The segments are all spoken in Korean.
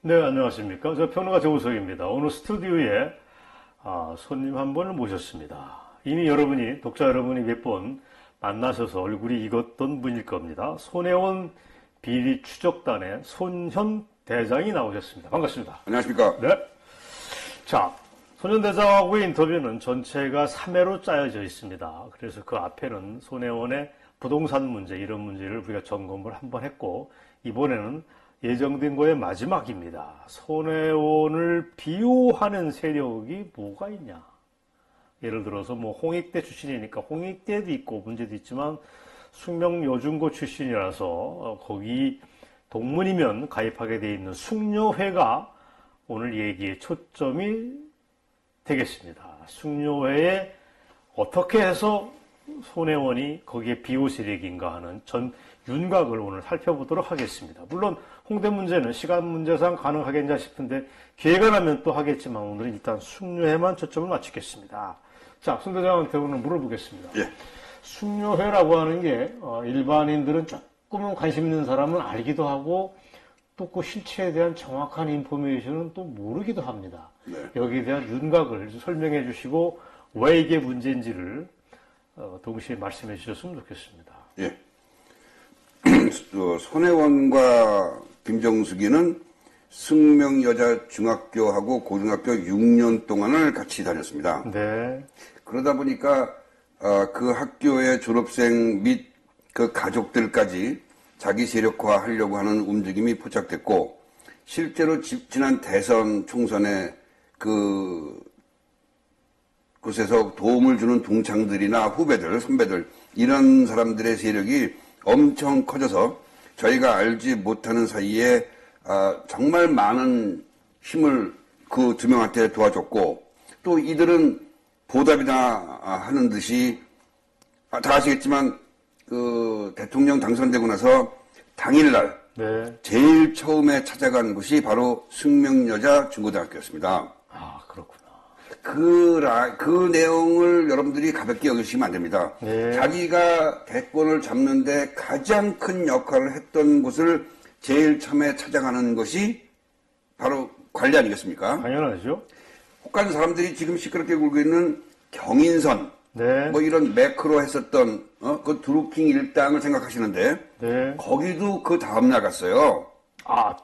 네, 안녕하십니까. 저 평론가 정우석입니다. 오늘 스튜디오에 손님 한 분을 모셨습니다. 이미 독자 여러분이 몇 번 만나셔서 얼굴이 익었던 분일 겁니다. 손혜원 비리 추적단의 손현 대장이 나오셨습니다. 반갑습니다. 안녕하십니까. 네. 자, 손현 대장하고의 인터뷰는 전체가 3회로 짜여져 있습니다. 그래서 그 앞에는 손혜원의 부동산 문제, 이런 문제를 우리가 점검을 한번 했고, 이번에는 예정된 거의 마지막입니다. 손혜원을 비호하는 세력이 뭐가 있냐. 예를 들어서 홍익대 출신이니까 홍익대도 있고 문제도 있지만 숙명여중고 출신이라서 거기 동문이면 가입하게 돼 있는 숙녀회가 오늘 얘기의 초점이 되겠습니다. 숙녀회에 어떻게 해서 손혜원이 거기에 비호 세력인가 하는 전 윤곽을 오늘 살펴보도록 하겠습니다. 물론 홍대 문제는 시간 문제상 가능하겠냐 싶은데 기회가 나면 또 하겠지만 오늘은 일단 숙녀회만 초점을 맞추겠습니다. 자, 손 대장한테 오늘 물어보겠습니다. 예. 숙녀회라고 하는 게 일반인들은 조금은 관심 있는 사람은 알기도 하고 또 그 실체에 대한 정확한 인포메이션은 또 모르기도 합니다. 네. 여기에 대한 윤곽을 설명해 주시고 왜 이게 문제인지를 동시에 말씀해 주셨으면 좋겠습니다. 예. 손혜원과 김정숙이는 숙명여자중학교하고 고등학교 6년 동안을 같이 다녔습니다. 네. 그러다 보니까 그 학교의 졸업생 및 그 가족들까지 자기 세력화하려고 하는 움직임이 포착됐고, 실제로 지난 대선 총선에 그곳에서 도움을 주는 동창들이나 후배들, 선배들, 이런 사람들의 세력이 엄청 커져서 저희가 알지 못하는 사이에 정말 많은 힘을 그 두 명한테 도와줬고, 또 이들은 보답이나 하는 듯이 다 아시겠지만 그 대통령 당선되고 나서 당일날 네. 제일 처음에 찾아간 곳이 바로 숙명여자 중고등학교였습니다. 아, 그렇구나. 그 내용을 여러분들이 가볍게 여기시면 안 됩니다. 네. 자기가 대권을 잡는데 가장 큰 역할을 했던 곳을 제일 처음에 찾아가는 것이 바로 관리 아니겠습니까? 당연하죠. 혹한 사람들이 지금 시끄럽게 굴고 있는 경인선, 네. 이런 매크로 했었던 그 드루킹 일당을 생각하시는데, 네. 거기도 그 다음날 갔어요. 아,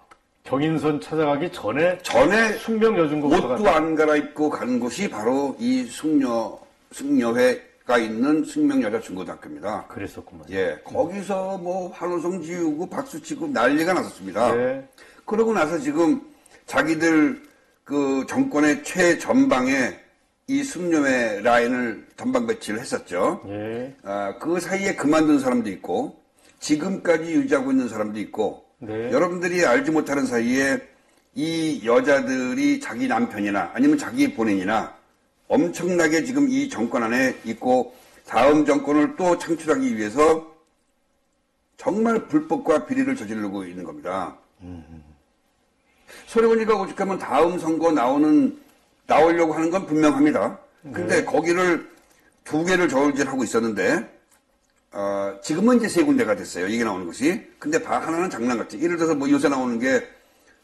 경인선 찾아가기 전에 옷도 숙명여중고가 안 갈아입고 간 곳이 바로 이 숙녀회가 있는 숙명여자중고등학교입니다. 그랬었구만. 예, 거기서 환호성 지우고 박수치고 난리가 났었습니다. 네. 그러고 나서 지금 자기들 그 정권의 최전방에 이 숙녀회 라인을 전방 배치를 했었죠. 예. 그 사이에 그만둔 사람도 있고 지금까지 유지하고 있는 사람도 있고, 네. 여러분들이 알지 못하는 사이에 이 여자들이 자기 남편이나 아니면 자기 본인이나 엄청나게 지금 이 정권 안에 있고 다음 정권을 또 창출하기 위해서 정말 불법과 비리를 저지르고 있는 겁니다. 손혜원이가 오직하면 다음 선거 나오려고 하는 건 분명합니다. 근데 네. 거기를 2개를 저울질하고 있었는데, 지금은 이제 3군데가 됐어요. 이게 나오는 것이. 근데 하나는 장난같이. 예를 들어서 요새 나오는 게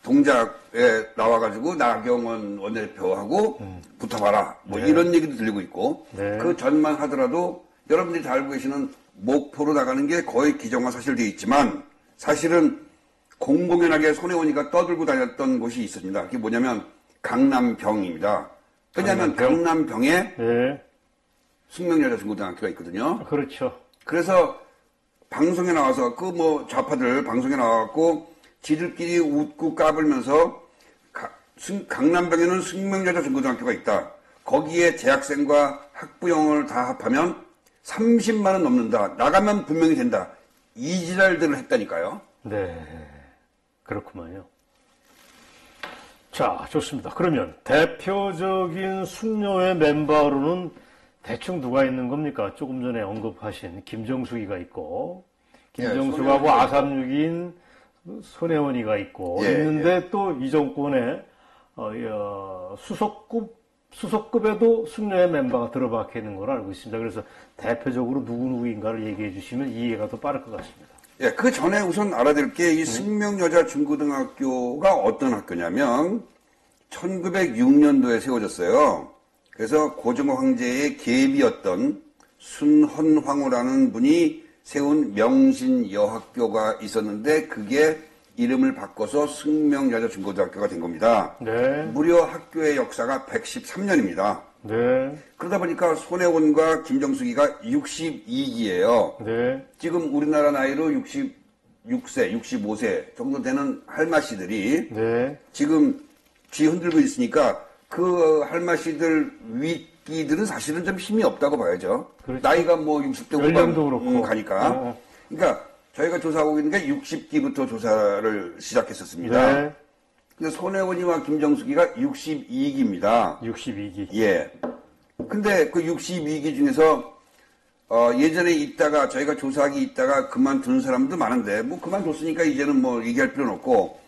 동작에 나와가지고 나경원 원내대표하고 붙어봐라. 네. 이런 얘기도 들리고 있고. 네. 그 전만 하더라도 여러분들이 다 알고 계시는 목포로 나가는 게 거의 기정화 사실되어 있지만, 사실은 공공연하게 손혜원이가 떠들고 다녔던 곳이 있습니다. 그게 뭐냐면 강남병입니다. 왜냐하면 강남병에 네. 숙명여자중고등학교가 있거든요. 그렇죠. 그래서 방송에 나와서 좌파들 방송에 나와갖고 지들끼리 웃고 까불면서 강남병에는 숙명여자중고등학교가 있다. 거기에 재학생과 학부형을 다 합하면 30만 원 넘는다. 나가면 분명히 된다. 이 지랄들을 했다니까요. 네. 그렇구만요. 자, 좋습니다. 그러면 대표적인 숙녀회 멤버로는 대충 누가 있는 겁니까? 조금 전에 언급하신 김정숙이가 있고, 김정숙하고 예, 아삼육인 손혜원이가 있고, 예, 있는데 또 이 정권에 수석급에도 숙녀회 멤버가 들어박혀 있는 걸로 알고 있습니다. 그래서 대표적으로 누구누구인가를 얘기해 주시면 이해가 더 빠를 것 같습니다. 예, 그 전에 우선 알아야 될 게 이 승명여자중고등학교가 어떤 학교냐면 1906년도에 세워졌어요. 그래서 고종 황제의 계비였던 순헌황후라는 분이 세운 명신여학교가 있었는데 그게 이름을 바꿔서 승명여자중고등학교가 된 겁니다. 네. 무려 학교의 역사가 113년입니다. 네. 그러다 보니까 손혜원과 김정숙이가 62기예요. 네. 지금 우리나라 나이로 66세, 65세 정도 되는 할마씨들이 네. 지금 쥐 흔들고 있으니까 그 할마씨들 윗기들은 사실은 좀 힘이 없다고 봐야죠. 그렇죠. 나이가 뭐 60대 연령도 후반 그렇고. 가니까. 그러니까 저희가 조사하고 있는 게 60기부터 조사를 시작했었습니다. 네. 근데 손혜원이와 김정숙이가 62기입니다. 62기. 예. 근데 그 62기 중에서 예전에 있다가 저희가 조사하기 있다가 그만둔 사람도 많은데 뭐 그만뒀으니까 이제는 뭐 얘기할 필요는 없고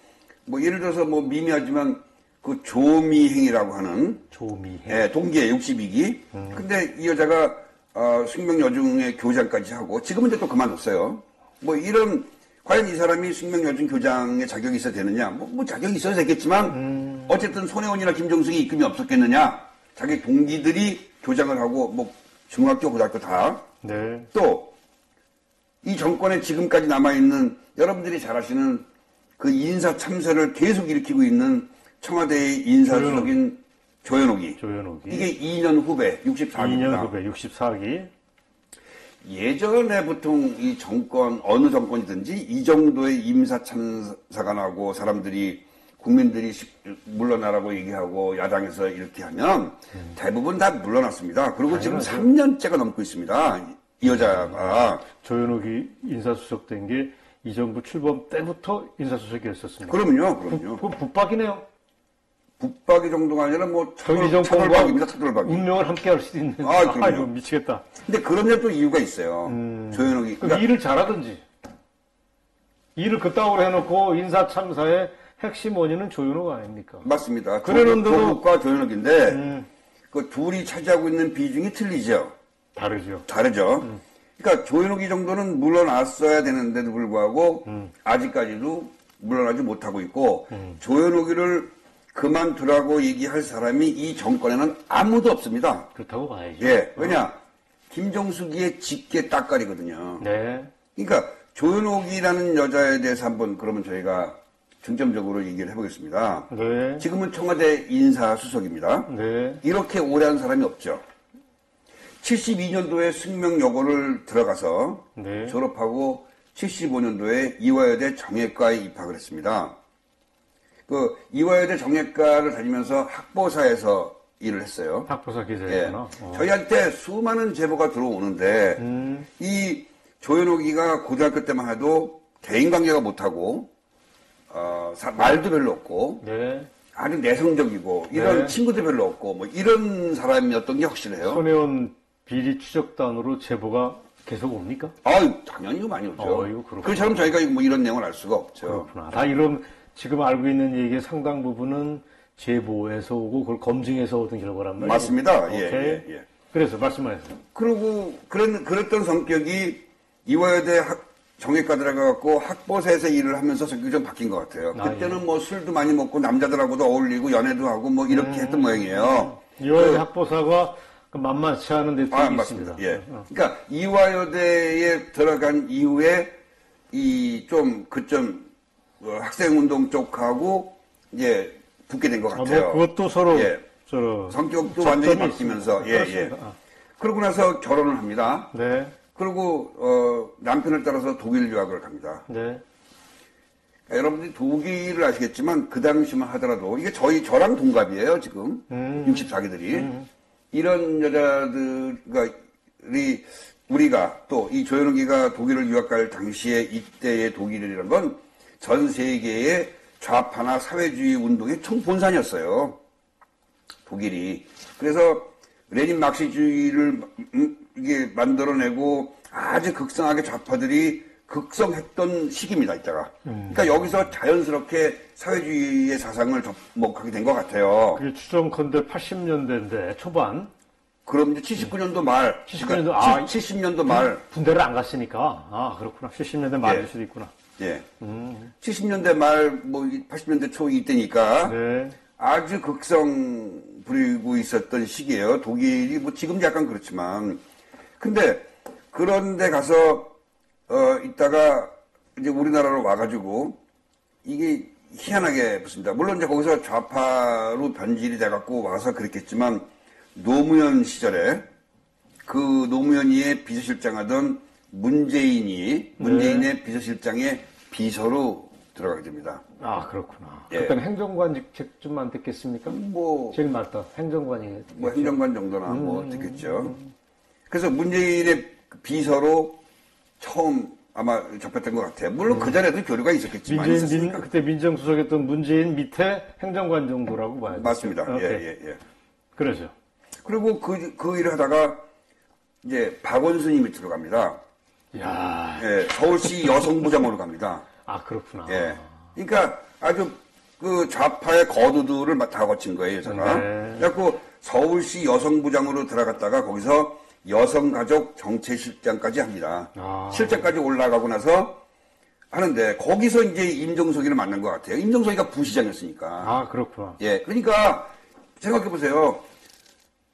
뭐 예를 들어서 뭐 미미하지만 그 조미행이라고 하는 조미행. 예, 동기에 62기. 근데 이 여자가 숙명여중의 교장까지 하고 지금은 이제 또 그만뒀어요. 뭐 이런 과연 이 사람이 숙명여중 교장의 자격이 있어야 되느냐? 뭐 자격이 있어야 되겠지만 어쨌든 손혜원이나 김정숙이 입금이 없었겠느냐? 자기 동기들이 교장을 하고 뭐 중학교, 고등학교 다. 네. 또 이 정권에 지금까지 남아있는 여러분들이 잘 아시는 그 인사 참사를 계속 일으키고 있는 청와대의 인사수석인 조현옥이. 이게 2년 후배 64기입니다. 2년 후배 64기. 예전에 보통 이 정권, 어느 정권이든지 이 정도의 임사 참사가 나고 사람들이, 국민들이 물러나라고 얘기하고 야당에서 이렇게 하면 대부분 다 물러났습니다. 그리고 지금 3년째가 넘고 있습니다. 이 여자가. 조현옥이 인사수석 된 게 이 정부 출범 때부터 인사수석이었었습니다. 그럼요. 붙박이네요. 붙박이 정도가 아니라 뭐 차돌박입니다. 차돌박이. 운명을 함께 할 수도 있는. 그럼요. 아이고, 미치겠다. 근데 그런데 또 이유가 있어요. 조현옥이. 그러니까 일을 잘하든지. 일을 그따구로 해놓고 인사 참사의 핵심 원인은 조현옥 아닙니까? 맞습니다. 그러는데도 조국과 조현옥인데 그 둘이 차지하고 있는 비중이 틀리죠. 다르죠. 그러니까 조현옥이 정도는 물러났어야 되는데도 불구하고 아직까지도 물러나지 못하고 있고 조현옥이를 그만두라고 얘기할 사람이 이 정권에는 아무도 없습니다. 그렇다고 봐야죠. 예, 왜냐? 김정숙이의 직계 따까리거든요. 네. 그러니까 조현옥이라는 여자에 대해서 한번 그러면 저희가 중점적으로 얘기를 해보겠습니다. 네. 지금은 청와대 인사수석입니다. 네. 이렇게 오래 한 사람이 없죠. 72년도에 승명여고를 들어가서 네. 졸업하고 75년도에 이화여대 정예과에 입학을 했습니다. 그 이화여대 정예과를 다니면서 학보사에서 일을 했어요. 학보사 기자였구나. 예. 저희한테 수많은 제보가 들어오는데 이 조현옥이가 고등학교 때만 해도 대인관계가 못하고 말도 별로 없고 네. 아주 내성적이고 이런 네. 친구도 별로 없고 뭐 이런 사람이었던 게 확실해요. 손혜원 비리 추적단으로 제보가 계속 옵니까? 당연히 많이 오죠. 이거 그렇구나. 그렇다면 저희가 뭐 이런 내용을 알 수가 없죠. 그렇구나. 다 이런 지금 알고 있는 얘기의 상당 부분은 제보에서 오고 그걸 검증해서 얻은 결과란 말이에요. 맞습니다. 예. 그래서 말씀하세요. 그리고 그랬던 성격이 이화여대 정예과 들어가갖고 학보사에서 일을 하면서 성격이 좀 바뀐 것 같아요. 그때는 뭐 술도 많이 먹고 남자들하고도 어울리고 연애도 하고 뭐 이렇게 했던 모양이에요. 이화여대 학보사가 만만치 않은 데 있습니다. 맞습니다. 예. 그러니까 이화여대에 들어간 이후에 학생운동 쪽하고 이제 붙게 된 것 같아요. 그것도 서로 예. 성격도 완전히 바뀌면서 그러고 나서 결혼을 합니다. 네. 그리고 남편을 따라서 독일 유학을 갑니다. 네. 여러분들이 독일을 아시겠지만 그 당시만 하더라도 이게 저랑 동갑이에요 지금 64기들이 이런 여자들이 우리가 또 이 조현옥이가 독일을 유학 갈 당시에 이때의 독일이라는 건 전 세계의 좌파나 사회주의 운동의 총본산이었어요. 독일이. 그래서 레닌 막시주의를 이게 만들어내고 아주 극성하게 좌파들이 극성했던 시기입니다, 이때가. 그러니까 여기서 자연스럽게 사회주의의 사상을 접목하게 된 것 같아요. 그게 추정컨대 80년대인데 초반. 그럼 이제 79년도 말, 79년도, 70년도 말, 군대를 안 갔으니까, 그렇구나. 70년대 말일 예. 수도 있구나. 예. 70년대 말, 뭐 80년대 초 이때니까 네. 아주 극성 부리고 있었던 시기예요. 독일이 뭐 지금 약간 그렇지만, 근데 그런데 가서 있다가 이제 우리나라로 와가지고 이게 희한하게 붙습니다. 물론 이제 거기서 좌파로 변질이 돼갖고 와서 그랬겠지만 노무현 시절에 그 노무현이의 비서실장 하던 문재인의 비서실장의 비서로 들어가게 됩니다. 그렇구나. 예. 그때는 행정관 직책 좀 안 됐겠습니까? 뭐, 제일 맞다. 행정관이. 뭐 행정관 정도나 뭐 됐겠죠. 그래서 문재인의 비서로 처음 아마 접했던 것 같아요. 물론 그 전에도 교류가 있었겠지만 있었으니까. 그때 민정수석이었던 문재인 밑에 행정관 정도라고 봐야죠. 맞습니다. 오케이. 예. 그러죠. 그리고 그 일을 하다가 이제 박원순이 밑으로 갑니다. 야, 예, 서울시 여성부장으로 갑니다. 그렇구나. 예. 그러니까 아주 그 좌파의 거두들을 다 거친 거예요, 제가. 네. 그래갖고 서울시 여성부장으로 들어갔다가 거기서 여성가족 정책실장까지 합니다. 실장까지 올라가고 나서 하는데 거기서 이제 임종석이를 만난 것 같아요. 임종석이가 부시장이었으니까. 그렇구나. 예, 그러니까 생각해 보세요.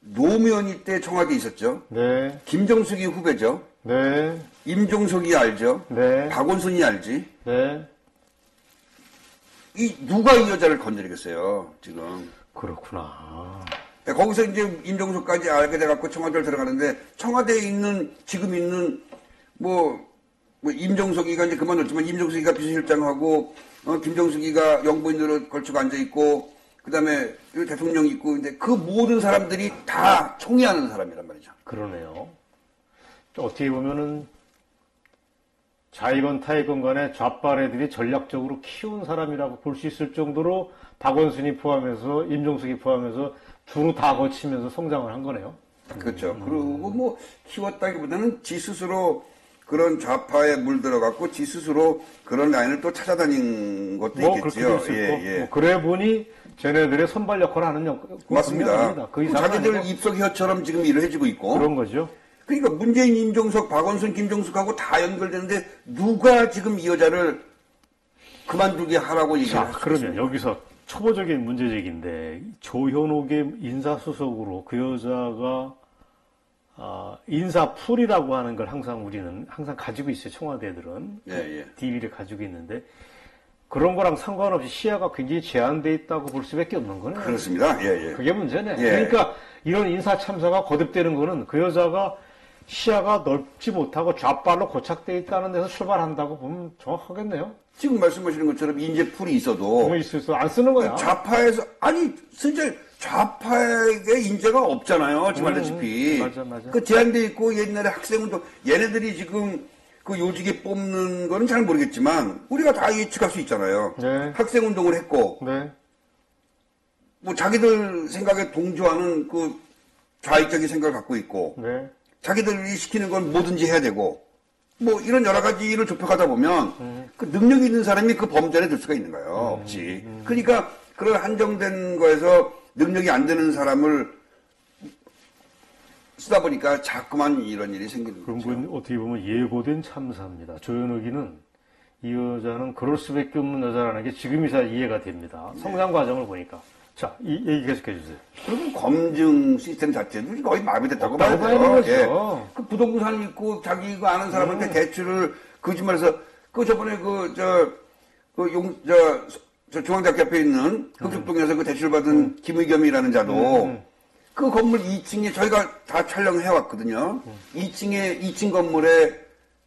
노무현이 때 청와대에 있었죠. 네. 김정숙이 후배죠. 네. 임종석이 알죠. 네. 박원순이 알지. 네. 누가 이 여자를 건드리겠어요, 지금. 그렇구나. 거기서 이제 임종석까지 알게 돼갖고 청와대를 들어가는데, 청와대에 지금 있는, 임종석이가 이제 그만뒀지만, 임종석이가 비서실장하고, 김정숙이가 영부인으로 걸치고 앉아있고, 그 다음에 대통령 있고, 근데 그 모든 사람들이 다 총애하는 사람이란 말이죠. 그러네요. 어떻게 보면은, 좌이건 타이건 간에 좌빨애들이 전략적으로 키운 사람이라고 볼 수 있을 정도로 박원순이 포함해서 임종석이 포함해서 두루 다 거치면서 성장을 한 거네요. 그렇죠. 그리고 키웠다기보다는 지 스스로 그런 좌파에 물들어갖고 지 스스로 그런 라인을 또 찾아다닌 것도 있겠죠. 그렇게 될 수 있고. 그래 보니 쟤네들의 선발 역할을 하는 맞습니다. 그 이상은 자기들 아니고. 입석혀처럼 지금 일을 해주고 있고. 그런 거죠. 그러니까 문재인, 임종석, 박원순, 김종숙하고 다 연결되는데 누가 지금 이 여자를 그만두게 하라고 얘기를 하죠. 그러면 여기서 초보적인 문제제기인데 조현옥의 인사수석으로 그 여자가 인사풀이라고 하는 걸 우리는 항상 가지고 있어요. 청와대들은. 예. DB를 가지고 있는데 그런 거랑 상관없이 시야가 굉장히 제한돼 있다고 볼 수밖에 없는 거네요. 그렇습니다. 예. 그게 문제네. 예. 그러니까 이런 인사 참사가 거듭되는 거는 그 여자가 시야가 넓지 못하고 좌빨로 고착돼 있다는 데서 출발한다고 보면 정확하겠네요. 지금 말씀하시는 것처럼 인재풀이 있어도 뭐 있을 수 안 쓰는 거야. 좌파에서 진짜 좌파에게 인재가 없잖아요. 지금 알다시피. 맞아. 그 제한돼 있고 옛날에 학생운동 얘네들이 지금 그 요직에 뽑는 거는 잘 모르겠지만 우리가 다 예측할 수 있잖아요. 네. 학생운동을 했고 네. 자기들 생각에 동조하는 그 좌익적인 생각을 갖고 있고 네. 자기들이 시키는 건 뭐든지 해야 되고 이런 여러 가지를 좁혀가다 보면 그 능력이 있는 사람이 그 범죄에 들 수가 있는 거예요. 없지. 그러니까 그런 한정된 거에서 능력이 안 되는 사람을 쓰다 보니까 자꾸만 이런 일이 생기는 거죠. 그런 건 어떻게 보면 예고된 참사입니다. 조현옥이는 이 여자는 그럴 수밖에 없는 여자라는 게 지금이야 이해가 됩니다. 성장 과정을 보니까. 자, 이 얘기 계속해 주세요. 그리고 검증 시스템 자체도 거의 마비됐다고 없다고 봐야 봐야 돼요. 되죠. 그 부동산 있고 자기가 아는 사람한테 대출을 거짓말해서 저번에 중앙대학교 옆에 있는 흑석동에서 그 대출 받은 김의겸이라는 자도 그 건물 2층에 저희가 다 촬영해 왔거든요. 2층 건물에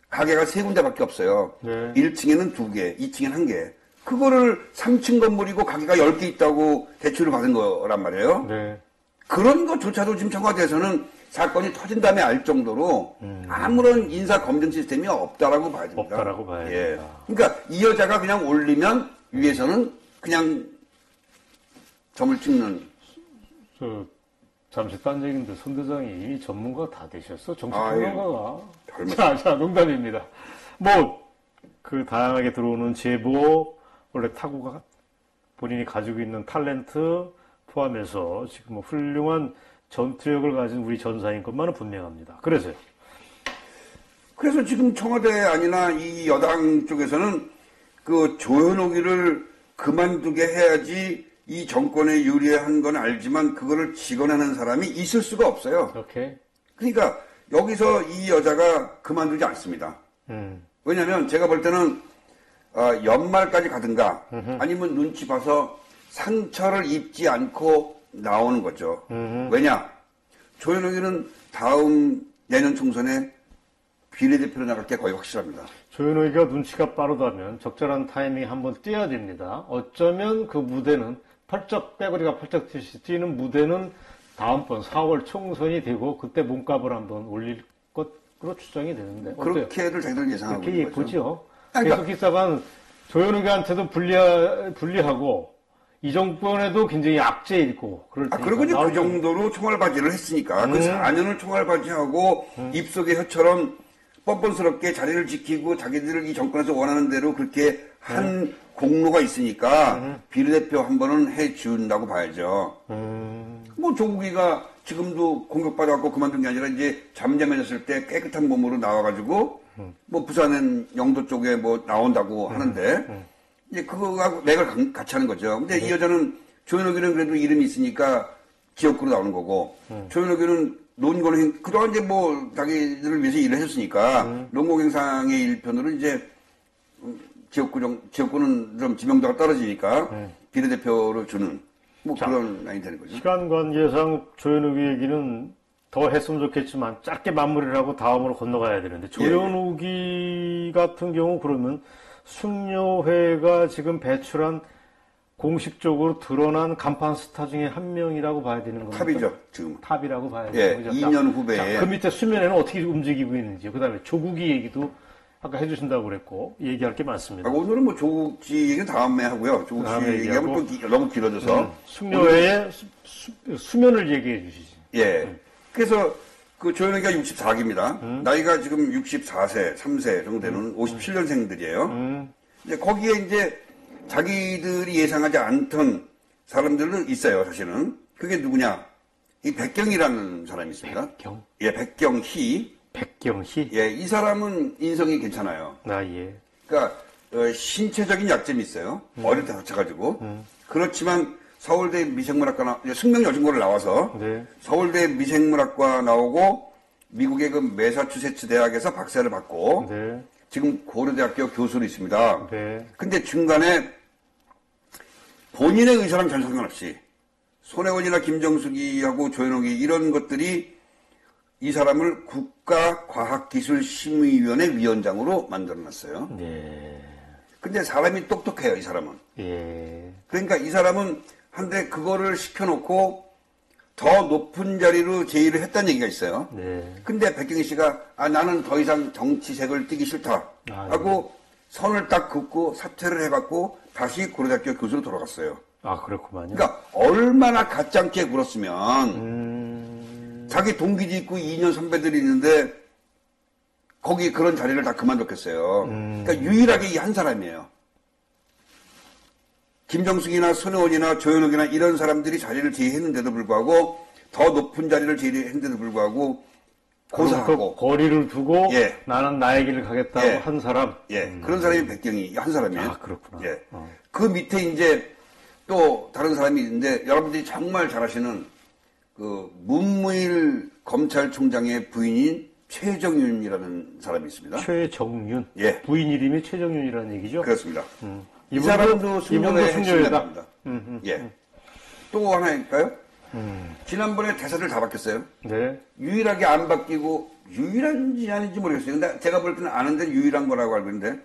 가게가 3군데밖에 없어요. 네. 1층에는 2개, 2층에는 1개. 그거를 3층 건물이고 가게가 10개 있다고 대출을 받은 거란 말이에요. 네. 그런 것조차도 지금 청와대에서는 사건이 터진 다음에 알 정도로 아무런 인사 검증 시스템이 없다라고 봐야 됩니다. 없다라고 봐야 됩니다. 그러니까 이 여자가 그냥 올리면 위에서는 그냥 점을 찍는. 잠시 딴 얘기인데 손 대장이 이미 전문가 다 되셨어. 정치 예. 평론가가. 자, 농담입니다. 그 다양하게 들어오는 제보, 원래 타고가 본인이 가지고 있는 탤런트 포함해서 지금 훌륭한 전투력을 가진 우리 전사인 것만은 분명합니다. 그래서요. 그래서 지금 청와대 아니나 이 여당 쪽에서는 그 조현옥이를 그만두게 해야지 이 정권에 유리한 건 알지만 그거를 직언하는 사람이 있을 수가 없어요. 오케이. 그러니까 여기서 이 여자가 그만두지 않습니다. 왜냐하면 제가 볼 때는 연말까지 가든가 아니면 눈치 봐서 상처를 입지 않고 나오는 거죠. 왜냐? 조현옥이는 다음 내년 총선에 비례대표로 나갈 게 거의 확실합니다. 조현옥이가 눈치가 빠르다면 적절한 타이밍에 한번 뛰어야 됩니다. 어쩌면 그 무대는 빼거리가 펄쩍 뛰는 무대는 다음번 4월 총선이 되고 그때 몸값을 한번 올릴 것으로 추정이 되는데 어때요? 그렇게들 자기들 예상하고 그렇게 있는 거죠. 보죠. 그러니까, 계속 있다간 조현욱한테도 불리하고 이 정권에도 굉장히 악재이고 그럴 테니까. 그리고 이제 그 정도로 총알바지를 했으니까 그 4년을 총알바지하고 입속의 혀처럼 뻔뻔스럽게 자리를 지키고 자기들 이 정권에서 원하는 대로 그렇게 한 공로가 있으니까 비례대표 한 번은 해준다고 봐야죠. 뭐 조국이가 지금도 공격받아갖고 그만둔 게 아니라 이제 잠잠해졌을 때 깨끗한 몸으로 나와가지고 뭐 부산은 영도 쪽에 뭐 나온다고 하는데 이제 그거하고 맥을 같이 하는 거죠. 근데 이 여자는 조현옥이는 그래도 이름이 있으니까 지역구로 나오는 거고 조현옥이는 논거는 그동안 이제 뭐 자기들을 위해서 일을 해줬으니까 농공행상의 일편으로 이제 지역구는 좀 지명도가 떨어지니까 비례대표를 주는 뭐 그런 라인이 되는 거죠. 시간 관계상 조현욱이 얘기는 더 했으면 좋겠지만 짧게 마무리를 하고 다음으로 건너가야 되는데 조현욱이 같은 경우 그러면 숙녀회가 지금 배출한 공식적으로 드러난 간판 스타 중에 한 명이라고 봐야 되는 겁니까? 탑이죠, 지금. 탑이라고 봐야 되는 거죠. 2년 후배에. 그 밑에 수면에는 어떻게 움직이고 있는지, 그 다음에 조국이 얘기도 아까 해주신다고 그랬고, 얘기할 게 많습니다. 오늘은 뭐 조국 씨 얘기는 다음에 하고요. 조국 씨 얘기하면 또 너무 길어져서. 숙녀회의 수면을 얘기해 주시지. 예. 그래서 그 조현욱이가 64기입니다. 나이가 지금 64세, 3세 정도 되는 57년생들이에요. 이제 거기에 이제 자기들이 예상하지 않던 사람들은 있어요, 사실은. 그게 누구냐? 이 백경이라는 사람이 있습니다. 백경? 예, 백경희. 백경희? 예, 이 사람은 인성이 괜찮아요. 아, 예. 그러니까 신체적인 약점이 있어요. 어릴 때 다쳐가지고. 그렇지만 서울대 미생물학과 숙명여중고를 나와서 네. 서울대 미생물학과 나오고 미국의 그 매사추세츠 대학에서 박사를 받고 네. 지금 고려대학교 교수로 있습니다. 네. 근데 중간에 본인의 의사랑 전 상관없이 손혜원이나 김정숙이하고 조현옥이 이런 것들이 이 사람을 국가과학기술심의위원회 위원장으로 만들어놨어요. 네. 근데 사람이 똑똑해요, 이 사람은. 예. 그러니까 이 사람은 한데 그거를 시켜놓고 더 높은 자리로 제의를 했다는 얘기가 있어요. 네. 근데 백경희 씨가 나는 더 이상 정치색을 띠기 싫다 하고 선을 딱 긋고 사퇴를 해갖고 다시 고려대학교 교수로 돌아갔어요. 아, 그렇구만요. 그러니까 얼마나 가짜게 굴었으면 자기 동기도 있고 2년 선배들이 있는데 거기 그런 자리를 다 그만뒀겠어요. 그러니까 유일하게 이 한 사람이에요. 김정숙이나 손혜원이나 조현옥이나 이런 사람들이 자리를 제의했는데도 불구하고 더 높은 자리를 제의했는데도 불구하고 고사하고 거리를 두고 예. 나는 나의 길을 가겠다고 예. 한 사람. 그런 사람이 백경이 한 사람이에요. 아, 그렇구나. 예. 그 밑에 이제 또 다른 사람이 있는데 여러분들이 정말 잘 아시는 그 문무일 검찰총장의 부인인 최정윤이라는 사람이 있습니다. 최정윤. 예. 부인 이름이 최정윤이라는 얘기죠? 그렇습니다. 이 이분도 사람도 숙녀의 핵심 숙녀회다. 멤버입니다. 예. 또 하나일까요? 지난번에 대사를 다 바뀌었어요. 네. 유일하게 안 바뀌고 유일한지 아닌지 모르겠어요. 근데 제가 볼 때는 아는데 유일한 거라고 알고 있는데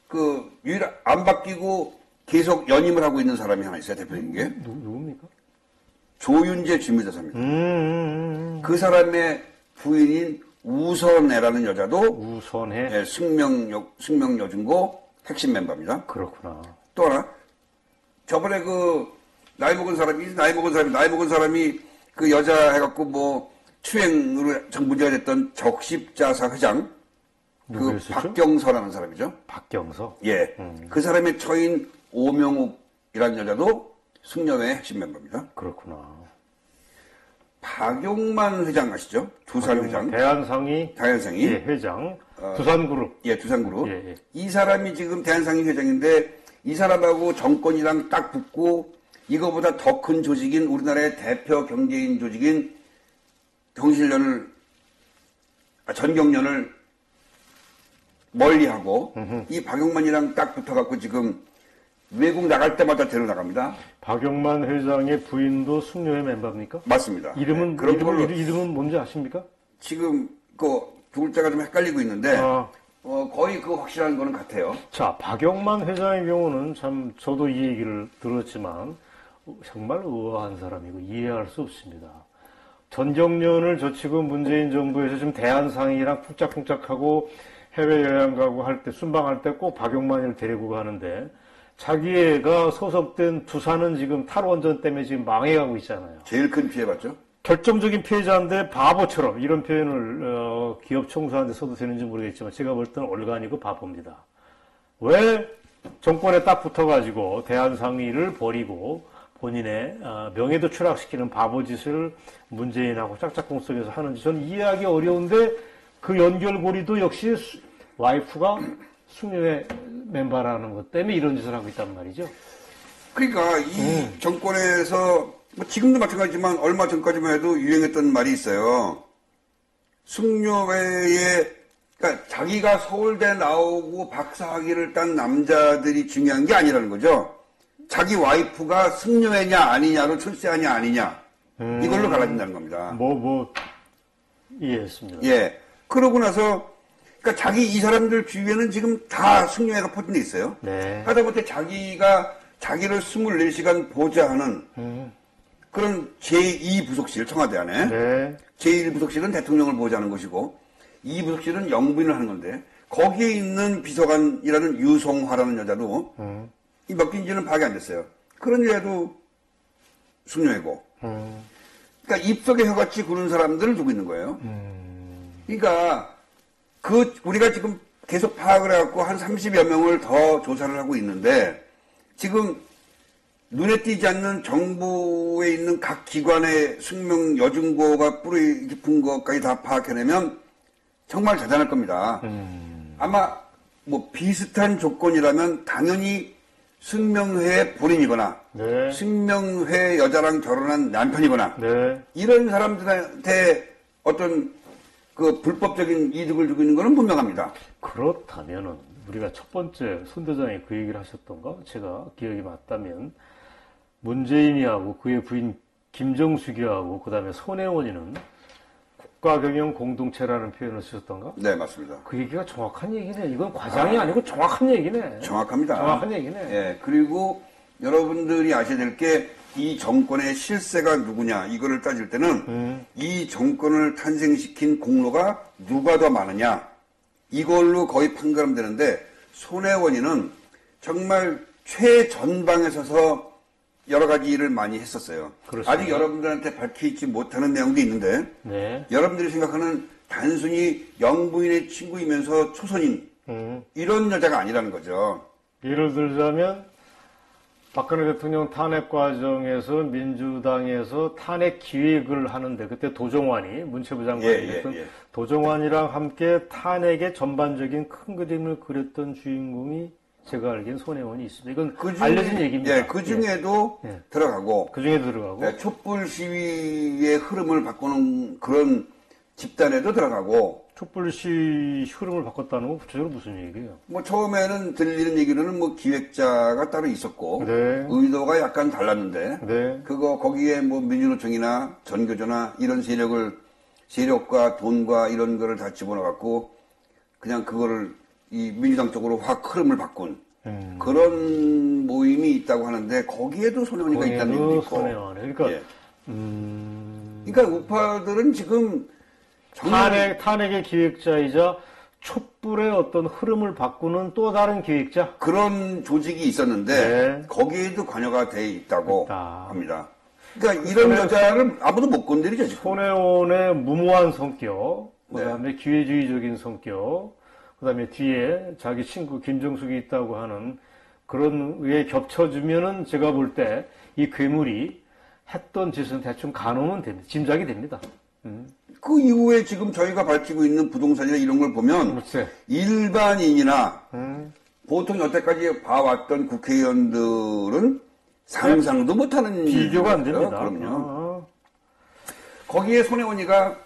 그 안 바뀌고 계속 연임을 하고 있는 사람이 하나 있어요. 대표적인 게 누굽니까? 조윤재 주미대사입니다. 그 사람의 부인인 우선애라는 여자도 우선해. 예, 숙명여중고 핵심 멤버입니다. 그렇구나. 또 하나 저번에 그 나이 먹은 사람이 그 여자 해갖고 뭐 추행으로 전 문제가 됐던 적십자사 회장 그 누구였었죠? 박경서라는 사람이죠. 박경서. 예, 그 사람의 처인 오명욱이라는 여자도 숙녀회 핵심 멤버입니다. 그렇구나. 박용만 회장 아시죠? 두산 회장. 대한상의 대한상의. 예, 회장. 두산그룹. 예, 두산그룹. 예, 예. 이 사람이 지금 대한상의 회장인데 이 사람하고 정권이랑 딱 붙고 이거보다 더 큰 조직인 우리나라의 대표 경제인 조직인 전경련을 멀리하고 이 박용만이랑 딱 붙어갖고 지금 외국 나갈 때마다 데려나갑니다. 박용만 회장의 부인도 숙녀회 멤버입니까? 맞습니다. 이름은 네, 이름은 뭔지 아십니까? 지금 두 글자가 좀 헷갈리고 있는데 아. 거의 그 확실한 거는 같아요. 자, 박용만 회장의 경우는 참 저도 이 얘기를 들었지만 정말 의아한 사람이고 이해할 수 없습니다. 전경련을 저치고 문재인 정부에서 지금 대한상의랑 쿵짝쿵짝하고 해외여행 가고 할 때 순방할 때 꼭 박용만을 데리고 가는데 자기가 소속된 두산은 지금 탈원전 때문에 지금 망해가고 있잖아요. 제일 큰 피해 봤죠? 결정적인 피해자인데 바보처럼 이런 표현을 기업 총수한테 써도 되는지 모르겠지만 제가 볼 때는 올간이고 바보입니다. 왜 정권에 딱 붙어가지고 대한상의를 버리고 본인의 명예도 추락시키는 바보짓을 문재인하고 짝짝꿍 속에서 하는지 저는 이해하기 어려운데 그 연결고리도 역시 와이프가 숙녀회 멤버라는 것 때문에 이런 짓을 하고 있단 말이죠. 그러니까 이 정권에서 지금도 마찬가지지만 얼마 전까지만 해도 유행했던 말이 있어요. 숙녀회에 그러니까 자기가 서울대 나오고 박사학위를 딴 남자들이 중요한 게 아니라는 거죠. 자기 와이프가 숙녀회냐 아니냐로 출세하냐 아니냐 이걸로 갈라진다는 겁니다. 이해했습니다. 예. 그러고 나서 그러니까 이 사람들 주위에는 지금 다 숙녀회가 포진돼 있어요. 네. 하다못해 자기를 24시간 보좌하는 그런 제2부속실 청와대 안에 네. 제1부속실은 대통령을 보좌하는 것이고 2부속실은 영부인을 하는 건데 거기에 있는 비서관이라는 유송화라는 여자도 이 맡긴지는 파악이 안 됐어요. 그런 여자도 숙녀회고 그러니까 입속에 혀같이 구는 사람들을 두고 있는 거예요. 그러니까 우리가 지금 계속 파악을 해갖고 한 30여 명을 더 조사를 하고 있는데 지금 눈에 띄지 않는 정부에 있는 각 기관의 숙명 여중고가 뿌리 깊은 것까지 다 파악해내면 정말 대단할 겁니다. 아마 비슷한 조건이라면 당연히 승명회의 본인이거나 네. 승명회 여자랑 결혼한 남편이거나 네. 이런 사람들한테 어떤 그 불법적인 이득을 주고 있는 것은 분명합니다. 그렇다면은 우리가 첫 번째 손 대장이 그 얘기를 하셨던가? 제가 기억이 맞다면 문재인이하고 그의 부인 김정숙이하고 그다음에 손혜원이는 국가경영 공동체라는 표현을 쓰셨던가? 네, 맞습니다. 그 얘기가 정확한 얘기네. 이건 과장이 아니고 정확한 얘기네. 정확합니다. 정확한 얘기네. 예, 그리고 여러분들이 아셔야 될 게 이 정권의 실세가 누구냐 이거를 따질 때는 이 정권을 탄생시킨 공로가 누가 더 많으냐 이걸로 거의 판가름 되는데 손혜원이는 정말 최전방에 서서 여러 가지 일을 많이 했었어요. 그렇습니다. 아직 여러분들한테 밝히지 못하는 내용도 있는데 네. 여러분들이 생각하는 단순히 영부인의 친구이면서 초선인 이런 여자가 아니라는 거죠. 예를 들자면 박근혜 대통령 탄핵 과정에서 민주당에서 탄핵 기획을 하는데 그때 도정환이 문체부 장관이 됐던 도정환이랑 함께 탄핵의 전반적인 큰 그림을 그렸던 주인공이 제가 알기엔 손혜원이 있습니다. 이건 알려진 얘기입니다. 예, 그 중에도 들어가고 그 중에도 들어가고 촛불 시위의 흐름을 바꾸는 그런 집단에도 들어가고 촛불 시위 흐름을 바꿨다는 건 구체적으로 무슨 얘기예요? 처음에는 들리는 얘기로는 기획자가 따로 있었고 네. 의도가 약간 달랐는데 네. 거기에 민주노총이나 전교조나 이런 세력과 돈과 이런 거를 다 집어넣어갖고 그냥 그거를 이 민주당 쪽으로 확 흐름을 바꾼 그런 모임이 있다고 하는데 거기에도 손혜원이가 있다는 얘기도 있고. 그러니까 예. 그러니까 우파들은 지금 탄핵의 기획자이자 촛불의 어떤 흐름을 바꾸는 또 다른 기획자? 그런 조직이 있었는데 네. 거기에도 관여가 돼 있다고 합니다. 그러니까 이런 여자를 아무도 못 건드리죠. 지금. 손혜원의 무모한 성격, 그다음에 기회주의적인 성격, 그다음에 뒤에 자기 친구 김정숙이 있다고 하는 그런 게 겹쳐지면은 제가 볼 때 이 괴물이 했던 짓은 대충 가늠은 됩니다. 짐작이 됩니다. 그 이후에 지금 저희가 밝히고 있는 부동산이나 이런 걸 보면 글쎄. 일반인이나 보통 여태까지 봐왔던 국회의원들은 상상도 못하는 비교가 안 일이거든요. 됩니다. 그럼요. 거기에 손혜원이가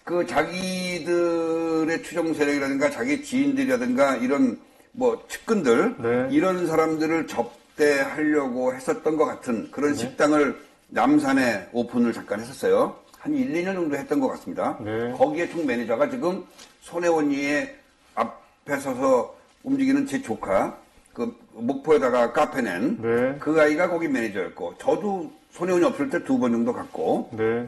그 자기들의 추종 세력이라든가 자기 지인들이라든가 이런 뭐 측근들 네. 이런 사람들을 접대하려고 했었던 것 같은 그런 식당을 남산에 오픈을 잠깐 했었어요. 한 1, 2년 정도 했던 것 같습니다. 네. 거기에 총 매니저가 지금 손혜원이의 앞에 서서 움직이는 제 조카, 그 목포에다가 카페 낸 네. 그 아이가 거기 매니저였고, 저도 손혜원이 없을 때 2번 정도 갔고, 네.